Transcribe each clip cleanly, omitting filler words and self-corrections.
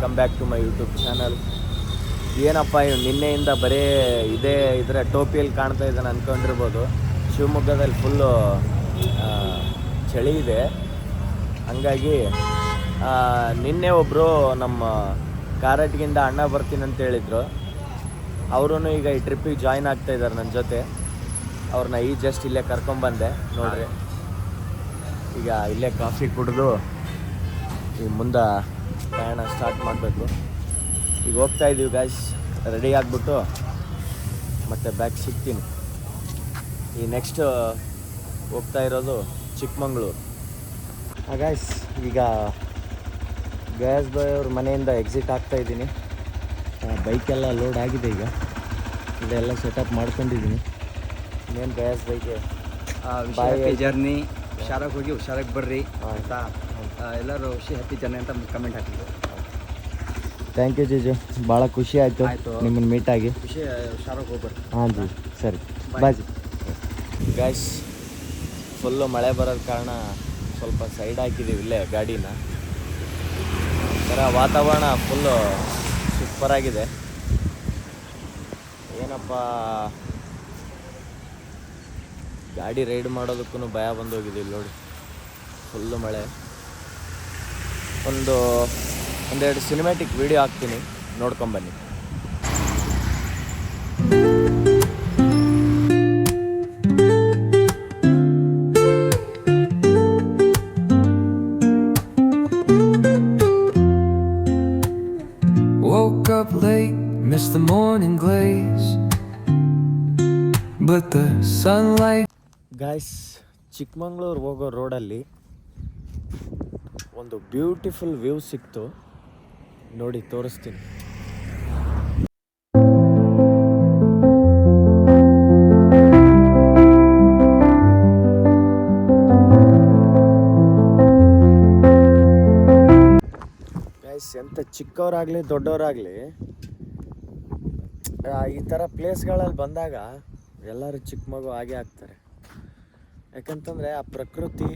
Welcome back to my YouTube channel. ಏನಪ್ಪ ನಿನ್ನೆಯಿಂದ ಬರೀ ಇದ್ರೆ ಟೋಪಿಯಲ್ಲಿ ಕಾಣ್ತಾ ಇದ್ದಾನೆ ಅಂದ್ಕೊಂಡಿರ್ಬೋದು. ಶಿವಮೊಗ್ಗದಲ್ಲಿ ಫುಲ್ಲು ಚಳಿ ಇದೆ. ಹಂಗಾಗಿ ನಿನ್ನೆ ಒಬ್ಬರು ನಮ್ಮ ಕಾರಟ್ಗಿಂದ ಅಣ್ಣ ಬರ್ತೀನಿ ಅಂತ ಹೇಳಿದರು. ಅವರು ಈಗ ಈ ಟ್ರಿಪ್ಪಿಗೆ ಜಾಯ್ನ್ ಆಗ್ತಾ ಇದ್ದಾರೆ ನನ್ನ ಜೊತೆ. ಅವ್ರನ್ನ ಜಸ್ಟ್ ಇಲ್ಲೇ ಕರ್ಕೊಂಬಂದೆ ನೋಡ್ರಿ. ಈಗ ಇಲ್ಲೇ ಕಾಫಿ ಕುಡಿದು ಈಗ ಮುಂದೆ ಪ್ರಯಾಣ ಸ್ಟಾರ್ಟ್ ಮಾಡಬೇಕು. ಈಗ ಹೋಗ್ತಾ ಇದ್ದೀವಿ ಗಾಯ್ಸ್, ರೆಡಿ ಆಗಿಬಿಟ್ಟು ಮತ್ತೆ ಬ್ಯಾಗ್ ಸಿಗ್ತೀನಿ. ಈ ನೆಕ್ಸ್ಟ್ ಹೋಗ್ತಾ ಇರೋದು ಚಿಕ್ಕಮಂಗ್ಳೂರು. ಗಾಯ್ಸ್ ಈಗ ಗಯಾಸ್ ಬಾಯ್ ಅವ್ರ ಮನೆಯಿಂದ ಎಕ್ಸಿಟ್ ಆಗ್ತಾ ಇದ್ದೀನಿ. ಬೈಕೆಲ್ಲ ಲೋಡ್ ಆಗಿದೆ. ಈಗ ಇದೆಲ್ಲ ಸೆಟಪ್ ಮಾಡ್ಕೊಂಡಿದ್ದೀನಿ. ಇನ್ನೇನು ಗಯಾಸ್ ಬೈಗೆ ಹ್ಯಾಪಿ ಜರ್ನಿ, ಹುಷಾರಾಗಿ ಹೋಗಿ ಹುಷಾರಾಗಿ ಬರ್ರಿ ಆಯಿತಾ. ಎಲ್ಲರೂ ಹ್ಯಾಪಿ ಜರ್ನಿ ಅಂತ ಕಮೆಂಟ್ ಹಾಕಿದ್ರು. ಥ್ಯಾಂಕ್ ಯು ಜೀಜು, ಭಾಳ ಖುಷಿ ಆಯಿತು ನಿಮ್ಮನ್ನು ಮೀಟಾಗಿ. ಹುಷಾರಾಗಿ ಹೋಗ್ಬರ್ರಿ. ಹಾಂ ಜಿ, ಸರಿ ಬಾಯ್ ಜಿ. ಗಾಯ್ಸ್ ಫುಲ್ಲು ಮಳೆ ಬರೋದ ಕಾರಣ ಸ್ವಲ್ಪ ಸೈಡ್ ಹಾಕಿದ್ದೀವಿ ಇಲ್ಲೇ ಗಾಡಿನ. ಥರ ವಾತಾವರಣ ಫುಲ್ಲು ಸೂಪರಾಗಿದೆ. ಏನಪ್ಪ ಗಾಡಿ ರೈಡ್ ಮಾಡೋದಕ್ಕೂ ಭಯ ಬಂದೋಗಿದೆ ಇಲ್ಲಿ ನೋಡಿ. ಫುಲ್ಲು ಮಳೆ. ಒಂದೆರಡು ಸಿನಿಮ್ಯಾಟಿಕ್ ವಿಡಿಯೋ ಹಾಕ್ತೀನಿ, ನೋಡ್ಕೊಂಬನ್ನಿ. Woke up late, missed the morning glaze, but the sunlight. Guys, Chikmagalur ಹೋಗೋ ರೋಡಲ್ಲಿ ಒಂದು ಬ್ಯೂಟಿಫುಲ್ ವ್ಯೂ ಸಿಕ್ತು ನೋಡಿ, ತೋರಿಸ್ತೀನಿ. ಗಾಯ್ಸ್, ಎಂಥ ಚಿಕ್ಕವರಾಗಲಿ ದೊಡ್ಡವರಾಗಲಿ ಈ ಥರ ಪ್ಲೇಸ್ಗಳಲ್ಲಿ ಬಂದಾಗ ಎಲ್ಲರೂ ಚಿಕ್ಕ ಮಗು ಹಾಗೆ ಆಗ್ತಾರೆ. ಯಾಕಂತಂದರೆ ಆ ಪ್ರಕೃತಿ,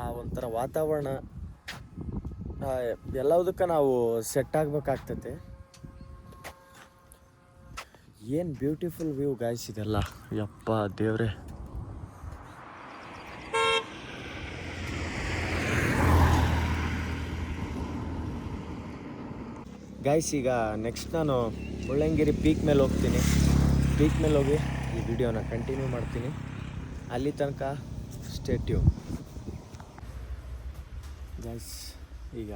ಆ ಒಂಥರ ವಾತಾವರಣ ಎಲ್ಲದಕ್ಕೆ ನಾವು ಸೆಟ್ ಆಗಬೇಕಾಗ್ತೈತೆ. ಏನು ಬ್ಯೂಟಿಫುಲ್ ವ್ಯೂ ಗಾಯ್ಸ್ ಇದೆಲ್ಲ, ಯಪ್ಪ ದೇವ್ರೆ. ಗಾಯ್ಸ್ ಈಗ ನೆಕ್ಸ್ಟ್ ನಾನು ಮುಳ್ಳಯ್ಯನಗಿರಿ ಪೀಕ್ ಮೇಲೆ ಹೋಗ್ತೀನಿ. ಪೀಕ್ ಮೇಲೆ ಹೋಗಿ ಈ ವಿಡಿಯೋನ ಕಂಟಿನ್ಯೂ ಮಾಡ್ತೀನಿ. ಅಲ್ಲಿ ತನಕ ಸ್ಟೇ ಟ್ಯೂನ್. ಗಾಯ್ಸ್ ಈಗ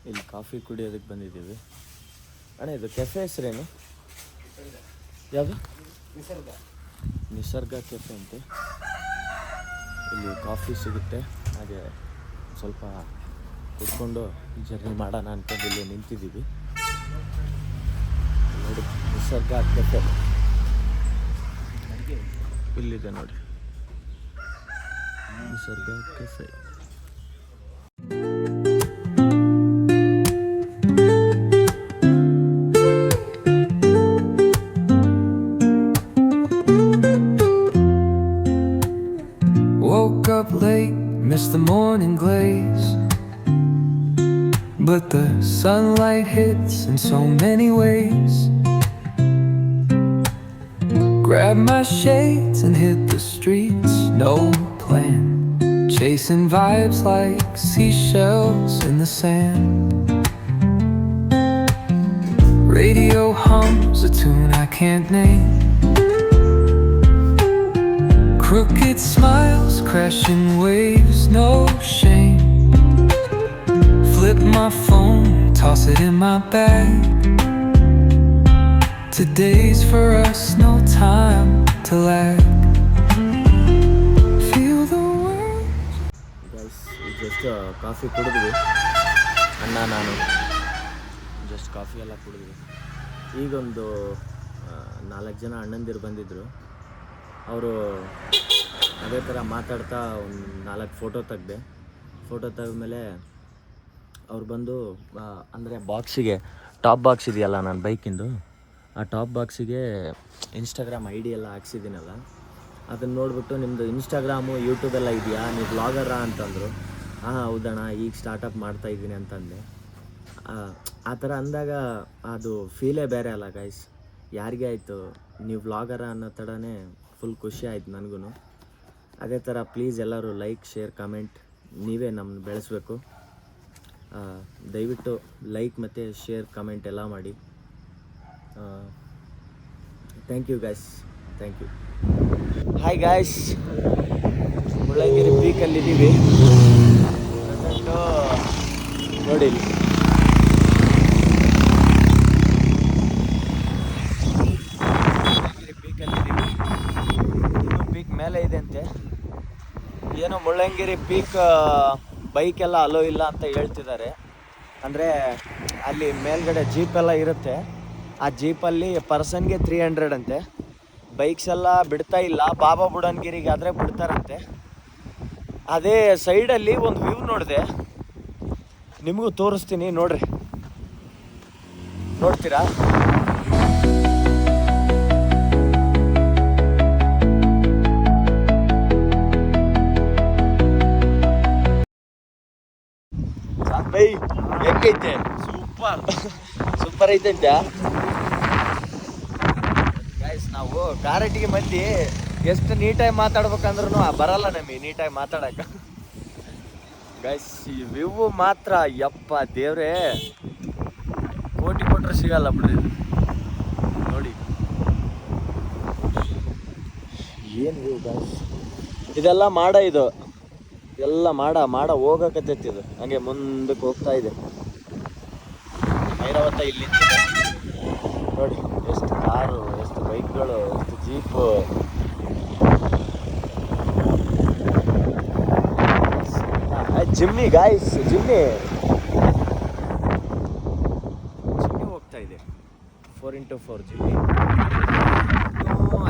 ಇಲ್ಲಿ ಕಾಫಿ ಕುಡಿಯೋದಕ್ಕೆ ಬಂದಿದ್ದೀವಿ. ಅಣ್ಣ ಇದು ಕೆಫೆ ಹೆಸರೇನು? ಯಾವುದು? ನಿಸರ್ಗ ಕೆಫೆ ಅಂತೆ. ಇಲ್ಲಿ ಕಾಫಿ ಸಿಗುತ್ತೆ. ಹಾಗೆ ಸ್ವಲ್ಪ ಕುಡ್ಕೊಂಡು ಜರ್ನಿ ಮಾಡೋಣ ಅಂದ್ಕೊಂಡು ಇಲ್ಲಿ ನಿಂತಿದ್ದೀವಿ ನೋಡಿ. ನಿಸರ್ಗ ಕೆಫೆ ಇಲ್ಲಿದೆ ನೋಡಿ, ನಿಸರ್ಗ cafe. Woke up late, missed the morning glaze, but the sunlight hits in so many ways. Grabbed my shades and hit the streets, no plan, chasing vibes like seashells in the sand. Radio hums a tune I can't name, crooked smiles, crashing waves, no shame. Flip my phone, toss it in my bag. Today's for us, no time to lag. Feel the world. Guys just coffee ಕುಡಿದ್ವಿ, ಅಣ್ಣ ನಾನು just coffee ಎಲ್ಲ ಕುಡಿದ್ವಿ. ಈಗೊಂದು 4 ಜನ ಅಣ್ಣಂದಿರು ಬಂದಿದ್ದರು. ಅವರು ಅದೇ ಥರ ಮಾತಾಡ್ತಾ ಒಂದು 4 ಫೋಟೋ ತೆಗ್ದೆ. ಫೋಟೋ ತೆಗೆದ್ಮೇಲೆ ಅವ್ರು ಬಂದು ಅಂದರೆ ಬಾಕ್ಸಿಗೆ, ಟಾಪ್ ಬಾಕ್ಸ್ ಇದೆಯಲ್ಲ ನನ್ನ ಬೈಕಿಂದು, ಆ ಟಾಪ್ ಬಾಕ್ಸಿಗೆ ಇನ್ಸ್ಟಾಗ್ರಾಮ್ ಐ ಡಿ ಎಲ್ಲ ಹಾಕ್ಸಿದ್ದೀನಲ್ಲ, ಅದನ್ನು ನೋಡಿಬಿಟ್ಟು ನಿಮ್ಮದು ಇನ್ಸ್ಟಾಗ್ರಾಮು ಯೂಟ್ಯೂಬೆಲ್ಲ ಇದೆಯಾ, ನೀವು ಬ್ಲಾಗರಾ ಅಂತಂದರು. ಹಾಂ ಹೌದಣ್ಣ, ಈಗ ಸ್ಟಾರ್ಟಪ್ ಮಾಡ್ತಾಯಿದ್ದೀನಿ ಅಂತಂದೆ. ಆ ಥರ ಅಂದಾಗ ಅದು ಫೀಲೇ ಬೇರೆ ಅಲ್ಲ ಗೈಸ್. ಯಾರಿಗೆ ಆಯಿತು, ನೀವು ವ್ಲಾಗರ ಅನ್ನೋ ಥರನೇ ಫುಲ್ ಖುಷಿ ಆಯ್ತು ನನಗೂ. ಅದೇ ಥರ ಪ್ಲೀಸ್ ಎಲ್ಲರೂ ಲೈಕ್, ಶೇರ್, ಕಮೆಂಟ್, ನೀವೇ ನಮ್ಮನ್ನ ಬೆಳೆಸಬೇಕು. ದಯವಿಟ್ಟು ಲೈಕ್ ಮತ್ತು ಶೇರ್, ಕಮೆಂಟ್ ಎಲ್ಲ ಮಾಡಿ. Thank you guys, thank you. Hi guys, Mullayanagiri ಪೀಕಲ್ಲಿದ್ದೀವಿ. ಪ್ರೆಸೆಂಟು ನೋಡಿ, ಮುಳ್ಳಯ್ಯನಗಿರಿ ಪೀಕಲ್ಲಿದ್ದೀವಿ. ಇನ್ನೂ ಪೀಕ್ ಮೇಲೆ ಇದೆ ಅಂತೆ. ಏನೋ ಮುಳ್ಳಯ್ಯನಗಿರಿ ಪೀಕ್ ಬೈಕೆಲ್ಲ ಅಲೋ ಇಲ್ಲ ಅಂತ ಹೇಳ್ತಿದ್ದಾರೆ. ಅಂದರೆ ಅಲ್ಲಿ ಮೇಲ್ಗಡೆ ಜೀಪೆಲ್ಲ ಇರುತ್ತೆ. ಆ ಜೀಪಲ್ಲಿ ಪರ್ಸನ್ಗೆ 300 ಅಂತೆ. ಬೈಕ್ಸ್ ಎಲ್ಲ ಬಿಡ್ತಾ ಇಲ್ಲ. ಬಾಬಾ ಬುಡನ್ಗಿರಿಗೆ ಆದರೆ ಬಿಡ್ತಾರಂತೆ. ಅದೇ ಸೈಡಲ್ಲಿ ಒಂದು ವ್ಯೂ ನೋಡಿದೆ, ನಿಮಗೂ ತೋರಿಸ್ತೀನಿ ನೋಡ್ರಿ. ನೋಡ್ತೀರಾ? ಬೈ ಹೆಂಗೈತೆ? ಸೂಪರ್ ಐತೈತೆ ಗೈಸ್. ನಾವು ಕಾರಟಿಗೆ ಮಂದಿ ಎಷ್ಟು ನೀಟಾಗಿ ಮಾತಾಡ್ಬೇಕಂದ್ರೂ ಬರಲ್ಲ ನಮಗೆ ನೀಟಾಗಿ ಮಾತಾಡಕ್ಕೆ ಗೈಸ್. ಈ ವ್ಯೂ ಮಾತ್ರ ಯಪ್ಪ ದೇವ್ರೇ, ಕೋಟಿ ಕೊಟ್ಟರು ಸಿಗಲ್ಲ ಬಿಡ್ರಿ. ನೋಡಿ ಏನು ವ್ಯೂ ಗೈಸ್. ಇದೆಲ್ಲ ಮಾಡ, ಇದು ಎಲ್ಲ ಮಾಡ ಹೋಗಕತ್ತೈತಿ. ಇದು ಹಂಗೆ ಮುಂದಕ್ಕೆ ಹೋಗ್ತಾ ಇದೆ. ಐರಾವತ ಇಲ್ಲಿ ನೋಡಿ, ಎಷ್ಟು ಕಾರು, ಎಷ್ಟು ಬೈಕ್ಗಳು, ಎಷ್ಟು ಜೀಪು. ಜಿಮ್ನಿ ಗಾಯ್ಸ್, ಜಿಮ್ನಿ ಹೋಗ್ತಾ ಇದೆ. 4x4 Jimny. 17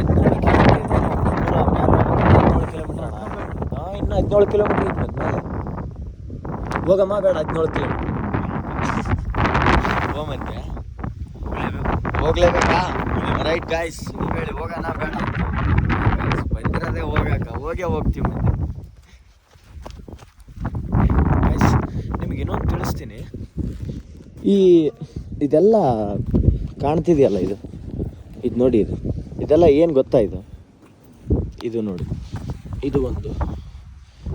ಕಿಲೋಮೀಟರ್ ಅಣ್ಣ. ಇನ್ನು 17 ಕಿಲೋಮೀಟರ್ ಇತ್ತು ಮೇಲೆ. ಹೋಗಮ್ಮ ಬೇಡ, 17 ಕಿಲೋಮೀಟರ್ ಹೋಗಂತೆ. ಹೋಗ್ಲೇಬೇಕಾ? ರೈಟ್ ಗಾಯ್ಸ್, ನೀವು ಹೇಳಿ ಹೋಗೋಣ ಬೇಡ? ಬಂದಿರೋದೇ ಹೋಗಕ್ಕೆ, ಹೋಗ್ತೀವಿ ಮತ್ತೆ. ಗೈಸ್, ನಿಮಗೆ ಇನ್ನೊಂದು ತಿಳಿಸ್ತೀನಿ. ಇದೆಲ್ಲ ಕಾಣ್ತಿದೆಯಲ್ಲ, ಇದು ನೋಡಿ, ಇದೆಲ್ಲ ಏನು ಗೊತ್ತಾ? ಇದು ನೋಡಿ, ಇದು ಒಂದು,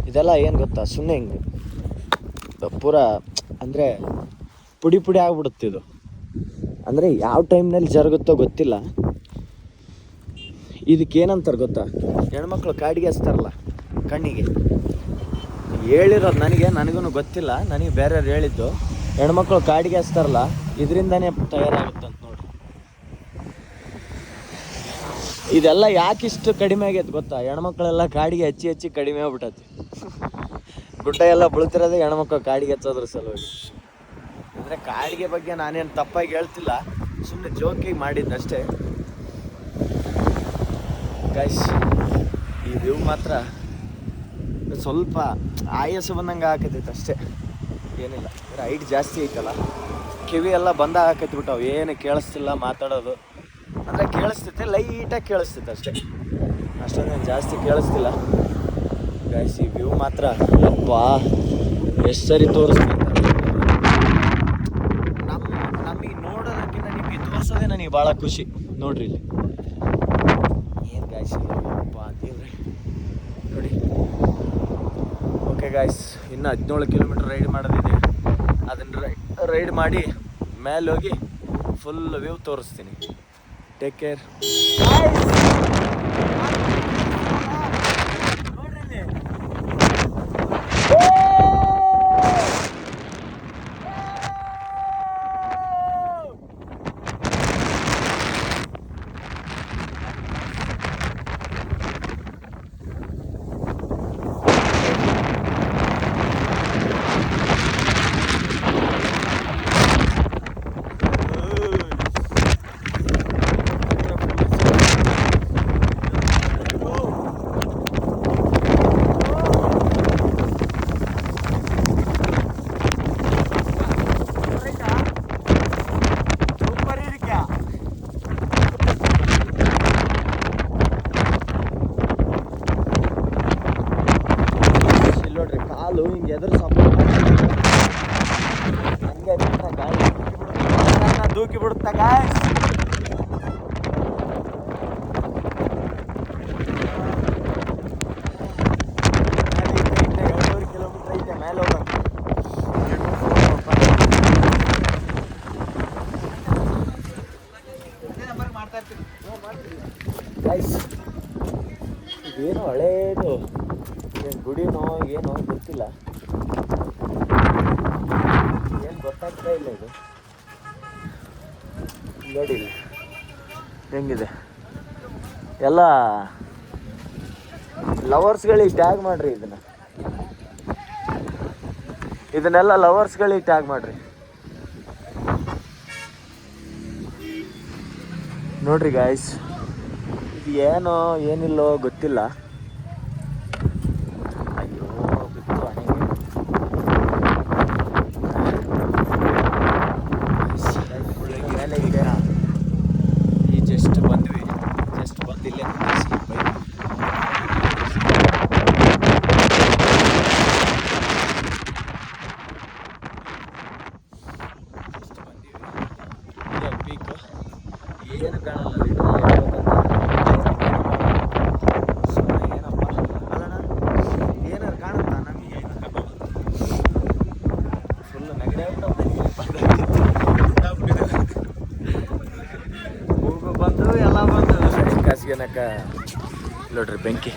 ಇದೆಲ್ಲ ಏನು ಗೊತ್ತಾ? ಸುಮ್ಮನೆ ಹಿಂಗೆ ಪೂರ ಅಂದರೆ ಪುಡಿ ಆಗ್ಬಿಡುತ್ತೆ ಇದು. ಅಂದರೆ ಯಾವ ಟೈಮ್ನಲ್ಲಿ ಜರುಗುತ್ತೋ ಗೊತ್ತಿಲ್ಲ. ಇದಕ್ಕೇನಂತಾರೆ ಗೊತ್ತಾ? ಹೆಣ್ಮಕ್ಳು ಕಾಡಿಗೆ ಹಚ್ತಾರಲ್ಲ ಕಣ್ಣಿಗೆ. ಹೇಳಿರೋದು ನನಗೂ ಗೊತ್ತಿಲ್ಲ, ನನಗೆ ಬೇರೆಯವ್ರು ಹೇಳಿದ್ದು. ಹೆಣ್ಮಕ್ಳು ಕಾಡಿಗೆ ಹಚ್ತಾರಲ್ಲ, ಇದರಿಂದನೇ ತಯಾರಾಗುತ್ತಂತ ನೋಡಿ. ಇದೆಲ್ಲ ಯಾಕಿಷ್ಟು ಕಡಿಮೆ ಆಗೈತೆ ಗೊತ್ತಾ? ಹೆಣ್ಮಕ್ಳೆಲ್ಲ ಕಾಡಿಗೆ ಹಚ್ಚಿ ಕಡಿಮೆ ಆಗ್ಬಿಟ್ಟೈತಿ. ಗುಡ್ಡ ಎಲ್ಲ ಬೀಳ್ತಿರೋದೇ ಹೆಣ್ಮಕ್ಳು ಕಾಡಿಗೆ ಹಚ್ಚೋದ್ರ ಸಲುವಾಗಿ. ಅಂದರೆ ಕಾಡಿಗೆ ಬಗ್ಗೆ ನಾನೇನು ತಪ್ಪಾಗಿ ಹೇಳ್ತಿಲ್ಲ, ಸುಮ್ಮನೆ ಜೋಕಿಗೆ ಮಾಡಿದ್ದಷ್ಟೇ ಗೈಸ್. ಈ ವ್ಯೂ ಮಾತ್ರ ಸ್ವಲ್ಪ ಆಯಸ್ಸು ಬಂದಂಗೆ ಹಾಕತೈತೆ ಅಷ್ಟೇ, ಏನಿಲ್ಲ. ಹೈಟ್ ಜಾಸ್ತಿ ಐತಲ್ಲ, ಕಿವಿ ಎಲ್ಲ ಬಂದ ಹಾಕೈತ್ಬಿಟ್ಟವು, ಏನು ಕೇಳಿಸ್ತಿಲ್ಲ ಮಾತಾಡೋದು. ಅಂದರೆ ಕೇಳಿಸ್ತೈತೆ, ಲೈಟಾಗಿ ಕೇಳಿಸ್ತೈತೆ ಅಷ್ಟೇ, ಅಷ್ಟೊಂದೇನು ಜಾಸ್ತಿ ಕೇಳಿಸ್ತಿಲ್ಲ ಗೈಸ್. ಈ ವ್ಯೂ ಮಾತ್ರ ಅಪ್ಪ ಎಷ್ಟು ಸರಿ ತೋರಿಸ್ತೀನಿ. ನಮಗೆ ನೋಡೋದಕ್ಕಿಂತ ನಿಮಗೆ ತೋರಿಸೋದೇ ನನಗೆ ಭಾಳ ಖುಷಿ. ನೋಡ್ರಿ ಇಲ್ಲಿ ಏನು ಗಾಯ್ಸ್, ಅಪ್ಪ ದೇವ್ರೆ ನೋಡಿ. ಓಕೆ ಗಾಯ್ಸ್, ಇನ್ನು 17 ಕಿಲೋಮೀಟರ್ ರೈಡ್ ಮಾಡೋದಿದೆ. ಅದನ್ನು ರೈಡ್ ಮಾಡಿ ಮೇಲೆ ಹೋಗಿ ಫುಲ್ ವ್ಯೂ ತೋರಿಸ್ತೀನಿ. Take care. ಬಂದ್ಬಿಡುತ್ತಾ ಗಾಯ್ಸ್. ಮೇಲೆ ಹೋಗೋಣ. ಇದೇನು ಹಳೇದು ಏನು ಗುಡಿನೋ ಏನೋ ಗೊತ್ತಿಲ್ಲ, ಏನು ಗೊತ್ತಾಗ್ತಾ ಇಲ್ಲ. ಇದು ನೋಡಿ ಹೆಂಗಿದೆ ಎಲ್ಲ. ಲವರ್ಸ್ಗಳಿಗೆ ಟ್ಯಾಗ್ ಮಾಡ್ರಿ ಇದನ್ನೆಲ್ಲ ಲವರ್ಸ್ಗಳಿಗೆ ಟ್ಯಾಗ್ ಮಾಡ್ರಿ. ನೋಡ್ರಿ ಗಾಯ್ಸ್, ಇದು ಏನೋ ಏನಿಲ್ಲೋ ಗೊತ್ತಿಲ್ಲ. ಅಯ್ಯೋ ಬಿತ್ತು ಮೇಲೆ ಇದೆ. ಈ ಜಸ್ಟ್ ಬಂದು ಇಲ್ಲೇ ಬೈಕ್. ಪೀಕ್ ಏನು ಕಾಣಲ್ಲ, ಏನಪ್ಪ ಅಲ್ಲಣ್ಣ, ಏನಾರು ಕಾಣುತ್ತಾ ನಮಗೆ? ಫುಲ್ ನೆಗಡಿ ಹೋಗು ಬಂದು ಎಲ್ಲ ಬಂದು ಕಾಸಿಗೆನಕ ನೋಡ್ರಿ ಬೆಂಕಿ.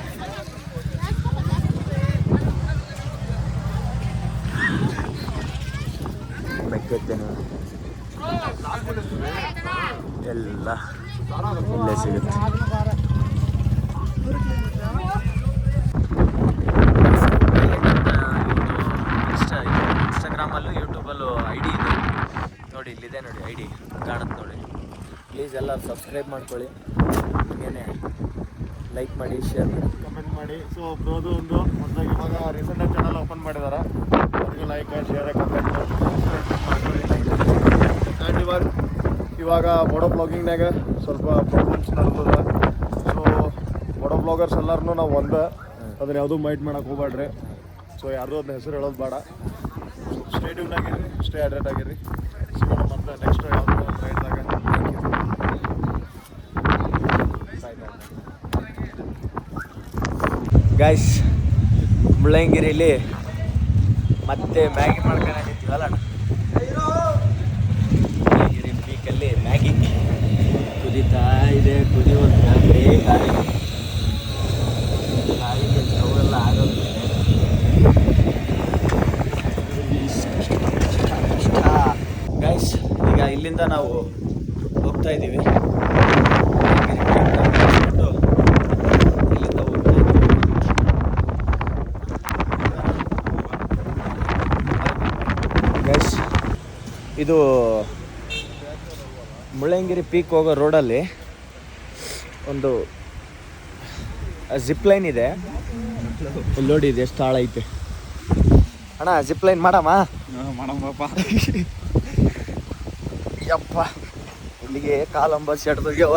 ಬೆಂಕಿ ಎಲ್ಲ ಇಲ್ಲೇ ಸಿಗುತ್ತೆ. ಇನ್ಸ್ಟಾಗ್ರಾಮಲ್ಲೂ ಯೂಟ್ಯೂಬಲ್ಲೂ ID ಇದೆ ನೋಡಿ, ಇಲ್ಲಿದೆ ನೋಡಿ ID ಕಾಣುತ್ತೆ ನೋಡಿ. ಪ್ಲೀಸ್ ಎಲ್ಲ ಸಬ್ಸ್ಕ್ರೈಬ್ ಮಾಡ್ಕೊಳ್ಳಿ, ಏನೇ ಲೈಕ್ ಮಾಡಿ, ಶೇರ್ ಮಾಡಿ, ಕಮೆಂಟ್ ಮಾಡಿ. ಸೊ ಬ್ರೋದು ಒಂದು ಮೊದಲಾಗಿ ಇವಾಗ ರೀಸೆಂಟಾಗಿ ಚಾನಲ್ ಓಪನ್ ಮಾಡಿದ್ದಾರೆ, ಅವ್ರಿಗೆ ಲೈಕ್ ಶೇರ್ ಕಮೆಂಟ್ ಮಾಡ್ಕೊಳ್ಳಿ. ಆ್ಯಂಡ್ ಇವಾಗ ಬೋಡೋ ಬ್ಲಾಗಿಂಗ್ನಾಗ ಸ್ವಲ್ಪ ಪ್ರಾಬ್ಲಮ್ಸ್ ನಡೆದದ. ಸೊ ಬೋಡೋ ಬ್ಲಾಗರ್ಸ್ ಎಲ್ಲರೂ ನಾವು ಒಂದೇ, ಅದನ್ನ ಯಾವುದೂ ಮೈಟ್ ಮಾಡೋಕೆ ಹೋಗ್ಬೇಡ್ರಿ. ಸೊ ಯಾರ್ದು ಅದನ್ನ ಹೆಸರು ಹೇಳೋದು ಬೇಡ. ಸ್ಟೇ ಟ್ಯೂನ್ ಆಗಿರ್ರಿ, ಸ್ಟೇ ಅಡ್ರೆಟ್ ಆಗಿರ್ರಿ. ಸಿಗೋಣ ಮತ್ತೆ ನೆಕ್ಸ್ಟ್ ಯಾವುದು ರೈಡ್ದಾಗ. ಗೈಸ್, ಮುಳ್ಳಯ್ಯನಗಿರಿಲಿ ಮತ್ತೆ ಮ್ಯಾಗಿ ಮಾಡ್ಕೊಂಡಿದ್ದೀವಲ್ಲ, ಮುಳ್ಳಯ್ಯನಗಿರಿ ಪೀಕಲ್ಲಿ ಮ್ಯಾಗಿ ಕುದೀತಾ ಇದೆ. ಕುದಿಯುವಂತ ಬರೀ ಕಾಯಿಗೆ ಸ್ಟವೆಲ್ಲ ಆಗೋದು. ಗೈಸ್, ಈಗ ಇಲ್ಲಿಂದ ನಾವು ಹೋಗ್ತಾ ಇದ್ದೀವಿ. ಇಲ್ಲಿಂದ ಹೋಗ್ತಾ ಇದ್ದೀವಿ. ಗೈಸ್, ಇದು ಮುಳ್ಳಯ್ಯನಗಿರಿ ಪೀಕ್ ಹೋಗೋ ರೋಡಲ್ಲಿ ಒಂದು ಜಿಪ್ ಲೈನ್ ಇದೆ. ಇಲ್ಲಿ ನೋಡಿ, ಇದು ಎಷ್ಟು ಆಳ ಐತೆ ಅಣ್ಣ. ಜಿಪ್ ಲೈನ್ ಮಾಡಮ್ಮ. ಯಪ್ಪ, ಇಲ್ಲಿಗೆ ಕಾಲಂಬ ಸೆಡ್ದೋಗ್ಯವ.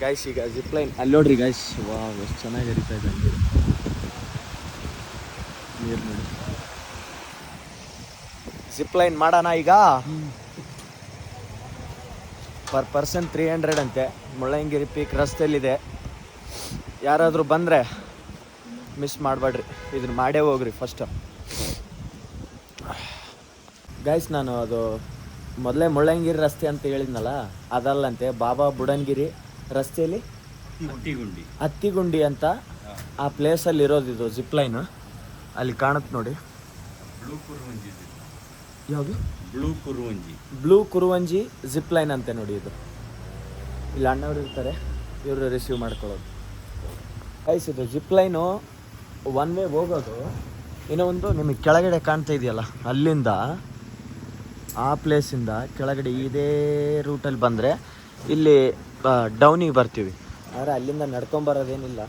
ಗಾಯ್ಸ್, ಈಗ ಜಿಪ್ ಲೈನ್ ಅಲ್ಲಿ ನೋಡ್ರಿ ಗಾಯ್ಸ್. ವಾ, ಎಷ್ಟು ಚೆನ್ನಾಗಿ ಹರಿತಾ ಇದೆ ನೀರು ನೋಡಿ. ಜಿಪ್ ಲೈನ್ ಮಾಡೋಣ ಈಗ. ಪರ್ ಪರ್ಸನ್ 300 ಅಂತೆ. ಮುಳ್ಳಯ್ಯನಗಿರಿ ಪೀಕ್ ರಸ್ತೆಯಲ್ಲಿದೆ. ಯಾರಾದರೂ ಬಂದರೆ ಮಿಸ್ ಮಾಡಬೇಡ್ರಿ, ಇದನ್ನ ಮಾಡೇ ಹೋಗ್ರಿ ಫಸ್ಟು. ಗೈಸ್, ನಾನು ಅದು ಮೊದಲೇ ಮುಳ್ಳಯ್ಯನಗಿರಿ ರಸ್ತೆ ಅಂತ ಹೇಳಿದ್ನಲ್ಲ, ಅದಲ್ಲಂತೆ. ಬಾಬಾ ಬುಡನ್ಗಿರಿ ರಸ್ತೆಯಲ್ಲಿ ಹತ್ತಿಗುಂಡಿ ಅಂತ ಆ ಪ್ಲೇಸಲ್ಲಿ ಇರೋದು ಇದು ಜಿಪ್ ಲೈನು. ಅಲ್ಲಿ ಕಾಣುತ್ತೆ ನೋಡಿ. ಯಾವುದು? ಬ್ಲೂ ಕುರುವಂಜಿ ಜಿಪ್ ಲೈನ್ ಅಂತೆ ನೋಡಿ. ಇದು ಇಲ್ಲಿ ಅಣ್ಣವ್ರು ಇರ್ತಾರೆ, ಇವರು ರಿಸೀವ್ ಮಾಡ್ಕೊಳ್ಳೋದು. ಗೈಸ್, ಇದು ಜಿಪ್ ಲೈನು ಒನ್ ವೇ ಹೋಗೋದು. ಇನ್ನೂ ಒಂದು ನಿಮಗೆ ಕೆಳಗಡೆ ಕಾಣ್ತಾ ಇದೆಯಲ್ಲ, ಅಲ್ಲಿಂದ ಆ ಪ್ಲೇಸಿಂದ ಕೆಳಗಡೆ ಇದೇ ರೂಟಲ್ಲಿ ಬಂದರೆ ಇಲ್ಲಿ ಡೌನಿಗೆ ಬರ್ತೀವಿ. ಆದರೆ ಅಲ್ಲಿಂದ ನಡ್ಕೊಂಬರೋದೇನಿಲ್ಲ.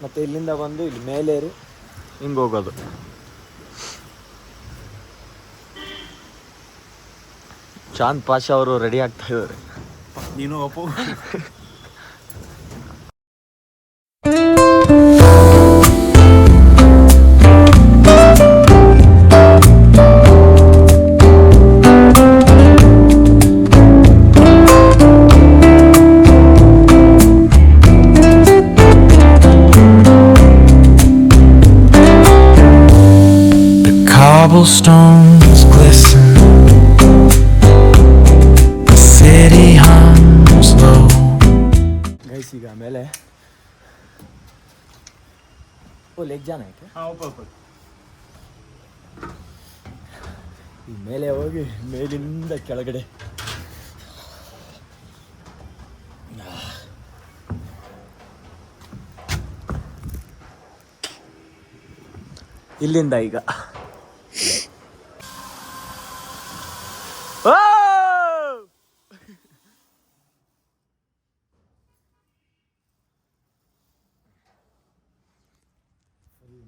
ಮತ್ತು ಇಲ್ಲಿಂದ ಬಂದು ಇಲ್ಲಿ ಮೇಲೇರಿ ಹಿಂಗೆ ಹೋಗೋದು. ಚಾಂದ್ ಪಾಷಾ ಅವರು ರೆಡಿ ಆಗ್ತಾ ಇದ್ದಾರೆ. ನೀನು ಒಪ್ಪು. cobblestones glisten. The city hums low. Guys ಈಗ ಮೇಲೆ ಓ ಲೆಗ್ ಜಾನ ಐತೆ ಈ ಮೇಲೆ ಹೋಗಿ ಮೇಲಿಂದ ಕೆಳಗಡೆ ಇಲ್ಲಿಂದ ಈಗ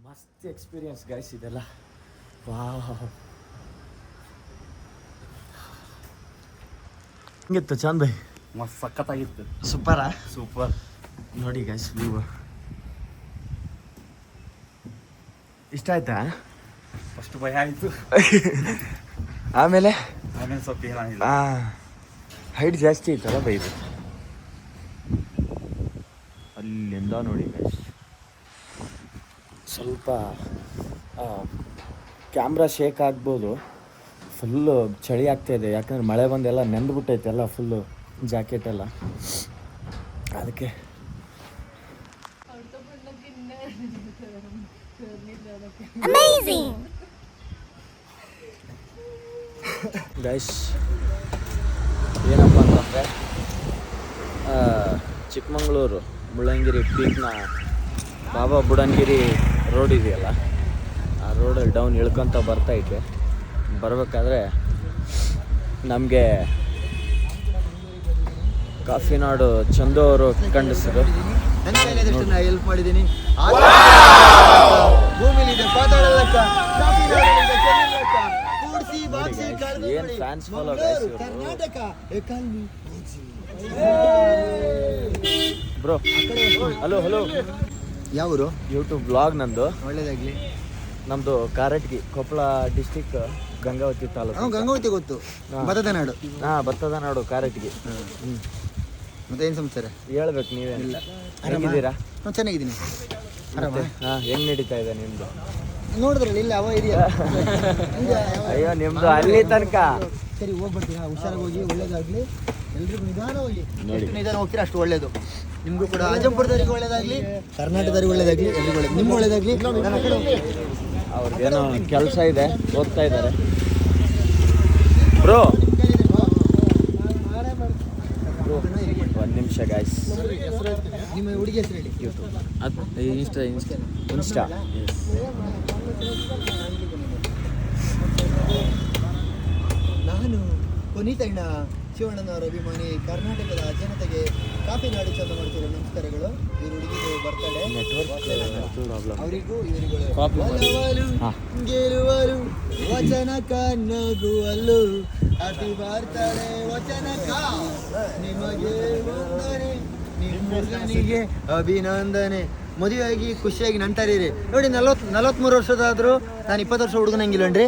ಮಸ್ತ್ ಎಕ್ಸ್ಪೀರಿಯನ್ಸ್ ಗೈಸ್ ಇದೆಲ್ಲ. ವಾಹ್ ಹಿಂಗಿತ್ತು ಚಂದ ಬೈ, ಮಸ್ತ್ ಸಖತ್ತಾಗಿತ್ತು. ಸೂಪರಾ? ಸೂಪರ್. ನೋಡಿ ಗೈಸ್ ವ್ಯೂ ಇಷ್ಟ ಆಯ್ತಾ? ಫಸ್ಟ್ ಭಯ ಆಯಿತು, ಆಮೇಲೆ ಆಮೇಲೆ ಸ್ವಲ್ಪ ಏನಾಗಿಲ್ಲ. ಹೈಟ್ ಜಾಸ್ತಿ ಐತಲ್ಲ ಬೈ ಇದು. ಅಲ್ಲಿಂದ ನೋಡಿ ಗೈಸ್ ಸ್ವಲ್ಪ ಕ್ಯಾಮ್ರಾ ಶೇಕ್ ಆಗ್ಬೋದು. ಫುಲ್ಲು ಚಳಿ ಆಗ್ತಾಯಿದೆ, ಯಾಕಂದ್ರೆ ಮಳೆ ಬಂದೆಲ್ಲ ನೆಂದ್ಬಿಟ್ಟೈತೆ ಎಲ್ಲ ಫುಲ್ಲು ಜಾಕೆಟ್ ಎಲ್ಲ. ಅದಕ್ಕೆ ಗೈಸ್ ಏನಪ್ಪ ಅಂತಂದರೆ ಚಿಕ್ಕಮಂಗ್ಳೂರು ಮುಳ್ಳಂಗಿರಿ ಪೀಕ್ನ ಬಾಬಾ ಬುಡನ್ಗಿರಿ ರೋಡ್ ಇದೆಯಲ್ಲ, ಆ ರೋಡಲ್ಲಿ ಡೌನ್ ಇಳ್ಕೊತ ಬರ್ತೈತೆ. ಬರಬೇಕಾದ್ರೆ ನಮಗೆ ಕಾಫಿನಾಡು ಚಂದು ಅವರು ಕಂಡಿಸಿದ್ರು. ನನ್ನ ಕೈಲಾದಷ್ಟು ನಾ ಹೆಲ್ಪ್ ಮಾಡಿದ್ದೀನಿ. ಏನು fans follow guys bro. Hello hello, ಯಾವರು? ಯೂಟ್ಯೂಬ್ ಬ್ಲಾಗ್ ನಂದು. ಒಳ್ಳೇದಾಗ್ಲಿ. ನಮ್ಮದು ಕಾರಟಗಿ, ಕೊಪ್ಪಳ ಡಿಸ್ಟಿಕ್, ಗಂಗಾವತಿ ತಾಲೂಕು. ಗಂಗಾವತಿ ಗೊತ್ತು, ಭತ್ತದ ನಾಡು. ಭತ್ತದ ನಾಡು ಕಾರಟಗಿ. ಮತ್ತೆ ಏನು ಸಮಾಚಾರ? ಹೇಳ್ಬೇಕು ನೀವೇ. ಹೆಂಗಿದ್ದೀರಾ? ನಾನು ಚೆನ್ನಾಗಿದ್ದೀನಿ. ಹೆಂಗ್ ನಡೀತಾ ಇದೆ ನಿಮ್ದು? ನೋಡಿದ್ರಲ್ಲ ಇಲ್ಲ ಅವ ಇದೆಯಾ? ಅಯ್ಯೋ ನಿಮ್ದು ಅಲ್ಲಿ ತನಕ. ಸರಿ ಹೋಗ್ಬರ್ತೀರಾ? ಹುಷಾರಾಗಿ ಹೋಗಿ, ಒಳ್ಳೇದಾಗ್ಲಿ ಎಲ್ರಿಗೂ. ನಿಧಾನ ಹೋಗಿ, ಎಷ್ಟು ನಿಧಾನ ಹೋಗ್ತೀರಾ ಅಷ್ಟು ಒಳ್ಳೇದು. ನಿಮಗೂ ಕೂಡ ಅಜಂಪುರದವರಿಗೆ ಒಳ್ಳೇದಾಗ್ಲಿ, ಕರ್ನಾಟಕದವರಿಗೆ ಒಳ್ಳೇದಾಗ್ಲಿ, ಎಲ್ರಿಗೂ ಒಳ್ಳೇದು. ನಿಮ್ಗೆ ಒಳ್ಳೇದಾಗ್ಲಿ. ಅವ್ರಿಗೇನೋ ಕೆಲಸ ಇದೆ, ಹೋಗ್ತಾ ಇದ್ದಾರೆ ಬ್ರೋ. ಒಂದು ನಿಮಿಷ ಗಾಯ್ಸ್. ನಿಮ್ಮ ಹುಡುಗಿ ಹೆಸರು ಹೇಳಿ. ಯೂಟ್ಯೂಬ್ ಅದು ಇನ್ಸ್ಟಾ. ನಾನು ಪುನೀತಣ್ಣ ಶಿವಣ್ಣನವರ ಅಭಿಮಾನಿ. ಕರ್ನಾಟಕದ ಜನತೆಗೆ ಕಾಫಿ ನಾಡು ಚಂದ ಮಾಡ್ತಿರೋ ನಮಸ್ಕಾರಗಳು. ಇವ್ರ ಹುಡುಗಿದು ಬರ್ತಡೆ, ಅವರಿಗೂ ಇವರಿಗೂ ಗೆಲುವಲು ವಚನಕ ನಗುವಲು ಅತಿ ಬರ್ತಡೆ ವಚನಕ ನಿಮಗೆ ವಂದನೆ, ನಿಮಗೆ ಅಭಿನಂದನೆ. ಮದುವೆಯಾಗಿ ಖುಷಿಯಾಗಿ ನಂಟಾರಿರಿ. ನೋಡಿ 43 ವರ್ಷದಾದ್ರು ನಾನು 20 ವರ್ಷ ಹುಡುಗನಂಗಿಲ್ಲನ್ರಿ.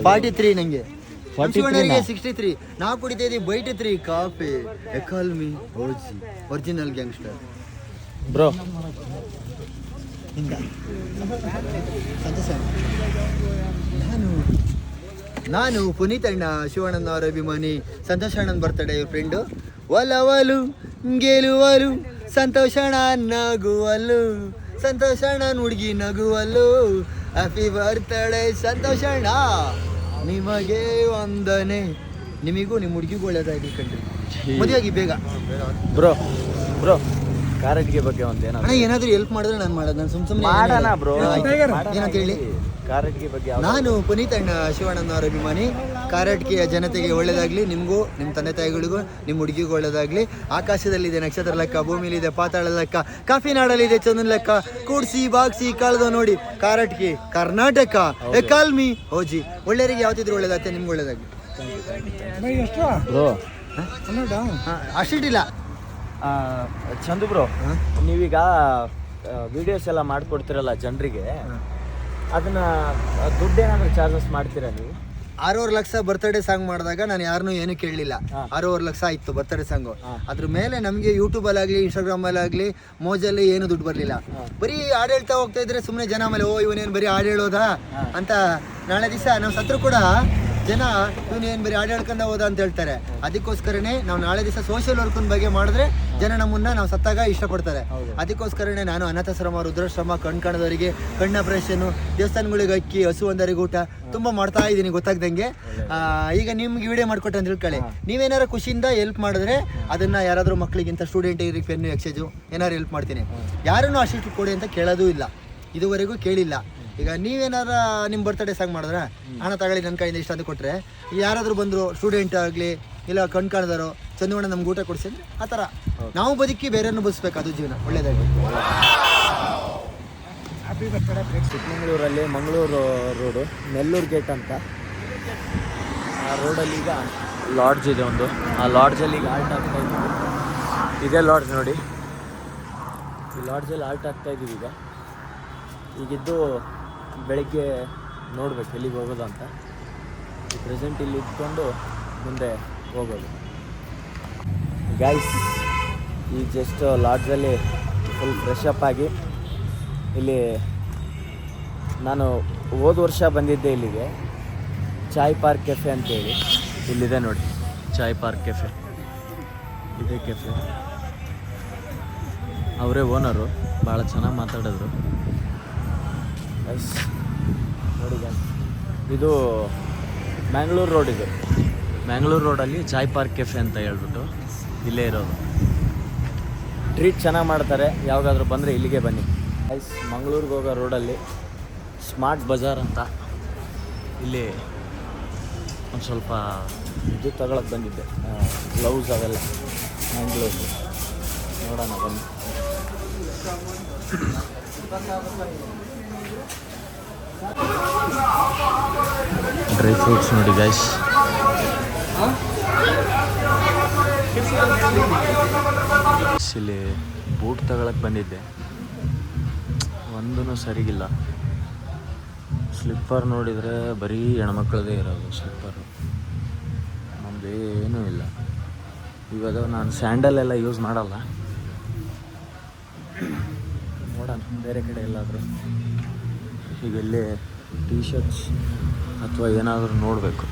43 ನಂಗೆ. 63. ನಾ ಕುಡಿತಾ ಇದ್ದೀವಿ ಬೈಟ್ 3 ಕಾಫಿ. ಎಕಾಲ್ಮಿ ಓಜಿ ಒರಿಜಿನಲ್ ಗ್ಯಾಂಗ್ಸ್ಟರ್ ಬ್ರೋ. ನಾನು ಪುನೀತಣ್ಣ ಶಿವಣ್ಣನವರ ಅಭಿಮಾನಿ. ಸಂತೋಷ್ ಅಣ್ಣನ ಬರ್ತಡೆ ಇವ್ರ ಫ್ರೆಂಡು. ಒಲವಲು ಗೆಲುವಲು ಸಂತೋಷಣ ನಗುವಲು, ಸಂತೋಷಣ್ಣನ ಹುಡುಗಿ ನಗುವಲು. ಹ್ಯಾಪಿ ಬರ್ತಡೆ ಸಂತೋಷಣ್ಣ, ನಿಮಗೆ ವಂದನೆ. ನಿಮಗೂ ನಿಮ್ಮ ಹುಡುಗಿಗೂ ಒಳ್ಳೇದಾಗಿ ಕಣ್ರಿ. ಮದುವೆಯಾಗಿ ಬೇಗ ಬ್ರೋ. ಬ್ರೋ ಕಾರಟಗಿ ಬಗ್ಗೆ ಒಂದು ಅಣ್ಣ ಏನಾದರೂ ಹೆಲ್ಪ್ ಮಾಡಿದ್ರೆ ನಾನು ಮಾಡೋದು. ನಾನು ಸುಮ್ಮನೆ ಮಾಡೋಣ ಬ್ರೋ. ಏನಂತ ಹೇಳಿ? ಕಾರಟಗಿ ಬಗ್ಗೆ ನಾನು ಪುನೀತಣ್ಣ ಶಿವಣ್ಣನವರ ಅಭಿಮಾನಿ. ಕಾರಟಗಿಯ ಜನತೆಗೆ ಒಳ್ಳೇದಾಗಲಿ, ನಿಮಗೂ ನಿಮ್ಮ ತಂದೆ ತಾಯಿಗಳಿಗೂ ನಿಮ್ಮ ಹುಡುಗಿಗೂ ಒಳ್ಳೇದಾಗಲಿ. ಆಕಾಶದಲ್ಲಿದೆ ನಕ್ಷತ್ರ ಲೆಕ್ಕ, ಭೂಮಿಲಿದೆ ಪಾತಾಳ ಲೆಕ್ಕ, ಕಾಫಿ ನಾಡಲ್ಲಿದೆ ಚಂದನ ಲೆಕ್ಕ. ಕೂಡಿಸಿ ಬಾಗಿಸಿ ಕಳೆದ ನೋಡಿ ಕಾರಟಗಿ ಕರ್ನಾಟಕ. ಎಕಾಲ್ಮಿ ಓಜಿ. ಒಳ್ಳೆಯವರಿಗೆ ಯಾವತ್ತಿದ್ರು ಒಳ್ಳೇದಾಗ್ತದೆ, ನಿಮ್ಗೆ ಒಳ್ಳೇದಾಗಲಿ ಬ್ರೋ. ಅಷ್ಟಿಟ್ಟಿಲ್ಲ ಚಂದು ಬ್ರೋ, ನೀವೀಗ ವಿಡಿಯೋಸ್ ಎಲ್ಲ ಮಾಡಿಕೊಡ್ತೀರಲ್ಲ ಜನರಿಗೆ, ಅದನ್ನ ದುಡ್ಡೇನಾದ್ರೂ ಚಾರ್ಜಸ್ ಮಾಡ್ತೀರಾ ನೀವು? 6 ಲಕ್ಷ ಬರ್ತ್ಡೇ ಸಾಂಗ್ ಮಾಡಿದಾಗ ನಾನು ಯಾರನ್ನೂ ಏನು ಕೇಳಲಿಲ್ಲ. 6 ಲಕ್ಷ ಇತ್ತು ಬರ್ತ್ಡೇ ಸಾಂಗು. ಅದ್ರ ಮೇಲೆ ನಮಗೆ ಯೂಟ್ಯೂಬಲ್ಲಾಗಲಿ ಇನ್ಸ್ಟಾಗ್ರಾಮಲ್ಲಾಗಲಿ ಮೋಜಲ್ಲಿ ಏನು ದುಡ್ಡು ಬರಲಿಲ್ಲ. ಬರೀ ಹಾಡು ಹೇಳ್ತಾ ಹೋಗ್ತಾ ಇದ್ರೆ ಸುಮ್ಮನೆ ಜನ ಆಮೇಲೆ ಇವನೇನು ಬರೀ ಹಾಡು ಹೇಳೋದಾ ಅಂತ ನಾಳೆ ದಿವಸ ನಾವು ಸತ್ರು ಕೂಡ ಜನ ಇವನೇನು ಬರೀ ಹಾಡು ಹೇಳ್ಕೊಂಡ ಹೋದ ಅಂತ ಹೇಳ್ತಾರೆ. ಅದಕ್ಕೋಸ್ಕರನೇ ನಾವು ನಾಳೆ ದಿವಸ ಸೋಷಿಯಲ್ ವರ್ಕಿನ ಬಗ್ಗೆ ಮಾಡಿದ್ರೆ ಜನ ನಮ್ಮನ್ನ ನಾವು ಸತ್ತಾಗ ಇಷ್ಟಪಡ್ತಾರೆ. ಅದಕ್ಕೋಸ್ಕರನೇ ನಾನು ಅನಾಥಾಶ್ರಮ, ವೃದ್ಧಾಶ್ರಮ, ಕಣ್ಣು ಕಾಣದವರಿಗೆ ಕಣ್ಣು ಆಪರೇಷನ್, ದೇವಸ್ಥಾನಗಳಿಗೆ ಅಕ್ಕಿ, ಹಸು ಒಂದರಿಗೆ ಊಟ ತುಂಬ ಮಾಡ್ತಾ ಇದ್ದೀನಿ ಗೊತ್ತಾಗ್ದಂಗೆ. ಈಗ ನಿಮ್ಗೆ ವಿಡಿಯೋ ಮಾಡ್ಕೊಟ್ಟೆ ಅಂತ ತಿಳ್ಕೊಳ್ಳಿ. ನೀವೇನಾರು ಖುಷಿಯಿಂದ ಹೆಲ್ಪ್ ಮಾಡಿದ್ರೆ ಅದನ್ನ ಯಾರಾದರೂ ಮಕ್ಕಳಿಗಿಂತ ಸ್ಟೂಡೆಂಟಿಗೆ ಪೆನ್ನು ಎಕ್ಸೇಜು ಏನಾದ್ರು ಹೆಲ್ಪ್ ಮಾಡ್ತೀನಿ. ಯಾರನ್ನೂ ಅಷ್ಟು ಕೊಡಿ ಅಂತ ಕೇಳೋದೂ ಇಲ್ಲ, ಇದುವರೆಗೂ ಕೇಳಿಲ್ಲ. ಈಗ ನೀವೇನಾರ ನಿಮ್ಮ ಬರ್ತ್ಡೇ ಸಾಂಗ್ ಮಾಡಿದ್ರೆ ಹಣ ತಗೊಳ್ಳಿ ನನ್ನ ಕೈಯಿಂದ ಇಷ್ಟ ಅಂತ ಕೊಟ್ಟರೆ, ಯಾರಾದರೂ ಬಂದರು ಸ್ಟೂಡೆಂಟ್ ಆಗಲಿ ಇಲ್ಲ ಕಣ್ ಕಾಣ್ದಾರೋ ಚಂದವಣ್ಣ ನಮ್ಗೆ ಊಟ ಕೊಡಿಸಿ ಅಂದರೆ ಆ ಥರ ನಾವು ಬದುಕಿ ಬೇರೆಯನ್ನು ಬದುಕಬೇಕು, ಅದು ಜೀವನ ಒಳ್ಳೆಯದಾಗಿ. ಚಿಕ್ಕಮಗಳೂರಲ್ಲಿ ಮಂಗಳೂರು ರೋಡು ನೆಲ್ಲೂರು ಗೇಟ್ ಅಂತ ಆ ರೋಡಲ್ಲಿ ಈಗ ಲಾಡ್ಜ್ ಇದೆ ಒಂದು. ಆ ಲಾಡ್ಜಲ್ಲಿ ಈಗ ಆಲ್ಟ್ ಆಗ್ತಾ ಇದ್ದೀವಿ. ಇದೇ ಲಾಡ್ಜ್ ನೋಡಿ, ಈ ಲಾಡ್ಜಲ್ಲಿ ಆಲ್ಟ್ ಆಗ್ತಾ ಇದ್ದೀವಿ ಈಗಿದ್ದು ಬೆಳಿಗ್ಗೆ ನೋಡ್ಬೇಕು ಎಲ್ಲಿಗೆ ಹೋಗೋದು ಅಂತ. ಈ ಪ್ರೆಸೆಂಟ್ ಇಲ್ಲಿ ಇಟ್ಕೊಂಡು ಮುಂದೆ ಹೋಗೋದು. ಗೈಸ್ ಈಗ ಜಸ್ಟ್ ಲಾಡ್ಜಲ್ಲಿ ಫುಲ್ ಫ್ರೆಶ್ ಅಪ್ ಆಗಿ ಇಲ್ಲಿ ನಾನು ಹೋದ ವರ್ಷ ಬಂದಿದ್ದೆ ಇಲ್ಲಿಗೆ, ಚಾಯ್ ಪಾರ್ಕ್ ಕೆಫೆ ಅಂತೇಳಿ ಇಲ್ಲಿದೆ ನೋಡಿ. ಚಾಯ್ ಪಾರ್ಕ್ ಕೆಫೆ ಇದೇ ಕೆಫೆ, ಅವರೇ ಓನರು, ಭಾಳ ಚೆನ್ನಾಗಿ ಮಾತಾಡಿದ್ರು. ನೋಡಿ ಇದು ಮ್ಯಾಂಗ್ಳೂರು ರೋಡ್, ಇದು ಮ್ಯಾಂಗ್ಳೂರು ರೋಡಲ್ಲಿ ಚಾಯ್ ಪಾರ್ಕ್ ಕೆಫೆ ಅಂತ ಹೇಳ್ಬಿಟ್ಟು ಇಲ್ಲೇ ಇರೋದು. ಟ್ರೀಟ್ ಚೆನ್ನಾಗಿ ಮಾಡ್ತಾರೆ, ಯಾವಾಗಾದರೂ ಬಂದರೆ ಇಲ್ಲಿಗೆ ಬನ್ನಿ. ಮಂಗಳೂರಿಗೆ ಹೋಗೋ ರೋಡಲ್ಲಿ ಸ್ಮಾರ್ಟ್ ಬಜಾರ್ ಅಂತ, ಇಲ್ಲಿ ಒಂದು ಸ್ವಲ್ಪ ಇದು ತಗೊಳಕ್ಕೆ ಬಂದಿದ್ದೆ, ಗ್ಲೌಸ್ ಅವೆಲ್ಲ, ಹ್ಯಾಂಡ್ ಗ್ಲೌಸು. ನೋಡೋಣ ಬನ್ನಿ. ಡ್ರೈ ಫ್ರೂಟ್ಸ್ ನೋಡಿ ಗೈಸ್. ಇಲ್ಲಿ ಬೂಟ್ ತಗೊಳಕ್ಕೆ ಬಂದಿದ್ದೆ, ಒಂದೂ ಸರಿಗಿಲ್ಲ. ಸ್ಲಿಪ್ಪರ್ ನೋಡಿದರೆ ಬರೀ ಹೆಣ್ಮಕ್ಳದೇ ಇರೋದು ಸ್ಲಿಪ್ಪರು, ನಮ್ಮದು ಏನೂ ಇಲ್ಲ. ಇವಾಗ ನಾನು ಸ್ಯಾಂಡಲ್ ಎಲ್ಲ ಯೂಸ್ ಮಾಡಲ್ಲ, ನೋಡೋಣ ಬೇರೆ ಕಡೆ ಎಲ್ಲಾದರೂ. ಈಗ ಎಲ್ಲೇ ಟೀ ಶರ್ಟ್ಸ್ ಅಥವಾ ಏನಾದರೂ ನೋಡಬೇಕು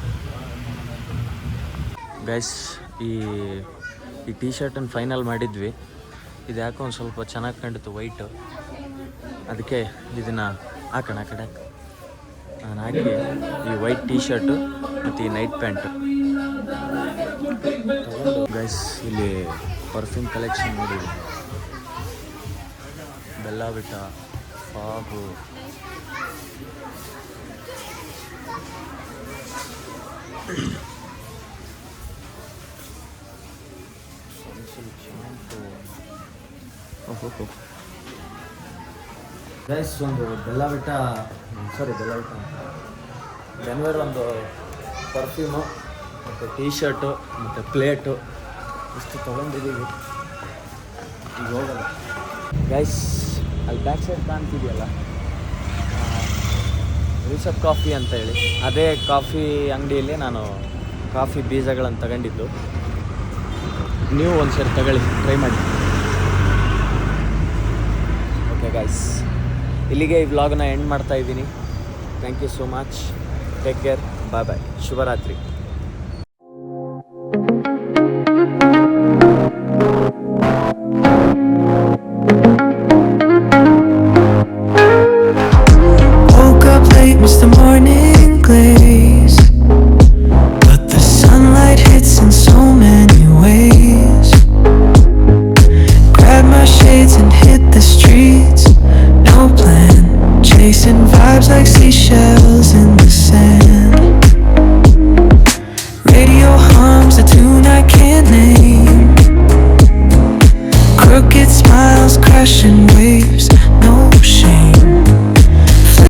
ಗೈಸ್. ಈ ಟೀ ಶರ್ಟನ್ನು ಫೈನಲ್ ಮಾಡಿದ್ವಿ. ಇದು ಯಾಕೋ ಒಂದು ಸ್ವಲ್ಪ ಚೆನ್ನಾಗಿ ಕಂಡಿತ್ತು ವೈಟು, ಅದಕ್ಕೆ ಇದನ್ನು ಹಾಕೋಣ ಆ ಕಡೆ. ನಾನು ಹಾಕಿ ಈ ವೈಟ್ ಟೀ ಶರ್ಟು ಮತ್ತು ಈ ನೈಟ್ ಪ್ಯಾಂಟು ಗೈಸ್. ಇಲ್ಲಿ ಪರ್ಫ್ಯೂಮ್ ಕಲೆಕ್ಷನ್ ನೋಡಿದ್ವಿ, ಬೆಲ್ಲ ಬಿಟ್ಟ, ಫಾಗು, ಗೈಸ್ ಒಂದು ಬೆಲ್ಲ ಬಿಟ್ಟ ಡೆನ್ವರ್ ಒಂದು ಪರ್ಫ್ಯೂಮು ಮತ್ತು ಟೀ ಶರ್ಟು ಮತ್ತು ಪ್ಲೇಟು ಇಷ್ಟು ತೊಗೊಂಡಿದ್ದೀವಿ. ಈಗ ಹೋಗೋದು ಗೈಸ್. ಅಲ್ಲಿ ಬ್ಯಾಕ್ ಸೈಡ್ ಕಾಣ್ತಿದೆಯಲ್ಲ, ರಿಷಬ್ ಕಾಫಿ ಅಂತ ಹೇಳಿ, ಅದೇ ಕಾಫಿ ಅಂಗಡಿಯಲ್ಲಿ ನಾನು ಕಾಫಿ ಬೀಜಗಳನ್ನು ತಗೊಂಡಿದ್ದು. ನೀವು ಒಂದು ಸರಿ ತಗೊಳ್ಳಿ, ಟ್ರೈ ಮಾಡಿ. ಓಕೆ ಗೈಸ್, ಇಲ್ಲಿಗೆ ಈ ವ್ಲಾಗ್ನ ಎಂಡ್ ಮಾಡ್ತಾ ಇದ್ದೀನಿ. Thank you so much. Take care, bye bye, ಶುಭರಾತ್ರಿ.